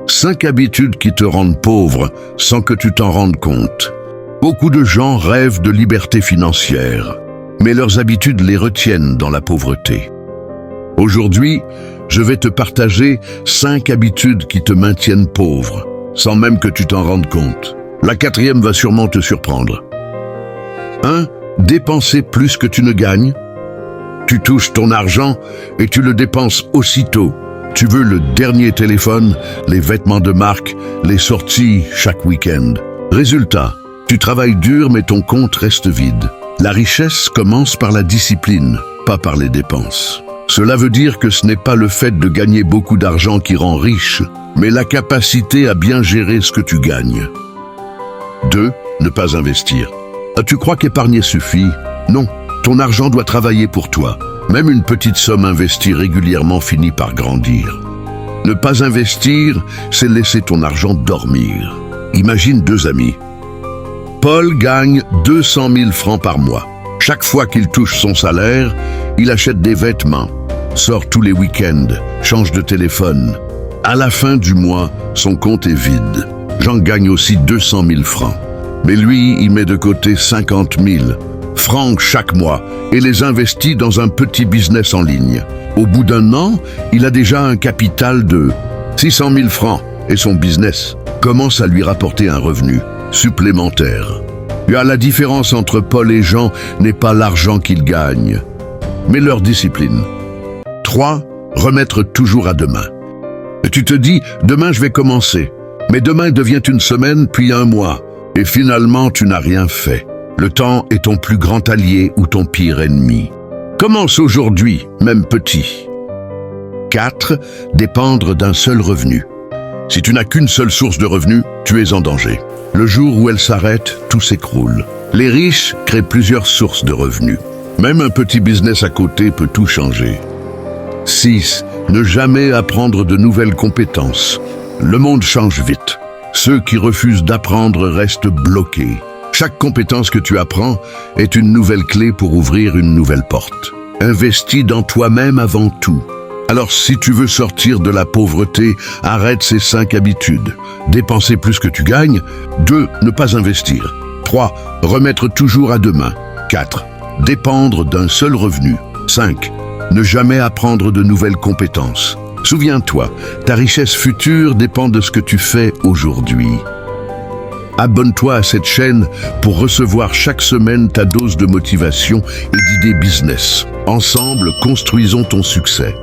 5 habitudes qui te rendent pauvre sans que tu t'en rendes compte. Beaucoup de gens rêvent de liberté financière, mais leurs habitudes les retiennent dans la pauvreté. Aujourd'hui, je vais te partager 5 habitudes qui te maintiennent pauvre, sans même que tu t'en rendes compte. La 4e va sûrement te surprendre. 1. Dépenser plus que tu ne gagnes. Tu touches ton argent et tu le dépenses aussitôt. Tu veux le dernier téléphone, les vêtements de marque, les sorties chaque week-end. Résultat, tu travailles dur mais ton compte reste vide. La richesse commence par la discipline, pas par les dépenses. Cela veut dire que ce n'est pas le fait de gagner beaucoup d'argent qui rend riche, mais la capacité à bien gérer ce que tu gagnes. 2. Ne pas investir. Tu crois qu'épargner suffit? Non, ton argent doit travailler pour toi. Même une petite somme investie régulièrement finit par grandir. Ne pas investir, c'est laisser ton argent dormir. Imagine 2 amis. Paul gagne 200 000 francs par mois. Chaque fois qu'il touche son salaire, il achète des vêtements, sort tous les week-ends, change de téléphone. À la fin du mois, son compte est vide. Jean gagne aussi 200 000 francs. Mais lui, il met de côté 50 000 francs chaque mois et les investit dans un petit business en ligne. Au bout d'1 an, il a déjà un capital de 600 000 francs et son business commence à lui rapporter un revenu supplémentaire. La différence entre Paul et Jean n'est pas l'argent qu'ils gagnent, mais leur discipline. 3. Remettre toujours à demain. Tu te dis, demain je vais commencer. Mais demain devient une semaine, puis un mois. Et finalement, tu n'as rien fait. Le temps est ton plus grand allié ou ton pire ennemi. Commence aujourd'hui, même petit. 4. Dépendre d'un seul revenu. Si tu n'as qu'une seule source de revenus, tu es en danger. Le jour où elle s'arrête, tout s'écroule. Les riches créent plusieurs sources de revenus. Même un petit business à côté peut tout changer. 6. Ne jamais apprendre de nouvelles compétences. Le monde change vite. Ceux qui refusent d'apprendre restent bloqués. Chaque compétence que tu apprends est une nouvelle clé pour ouvrir une nouvelle porte. Investis dans toi-même avant tout. Alors si tu veux sortir de la pauvreté, arrête ces 5 habitudes. Dépenser plus que tu gagnes. 2. Ne pas investir. 3. Remettre toujours à demain. 4. Dépendre d'un seul revenu. 5. Ne jamais apprendre de nouvelles compétences. Souviens-toi, ta richesse future dépend de ce que tu fais aujourd'hui. Abonne-toi à cette chaîne pour recevoir chaque semaine ta dose de motivation et d'idées business. Ensemble, construisons ton succès.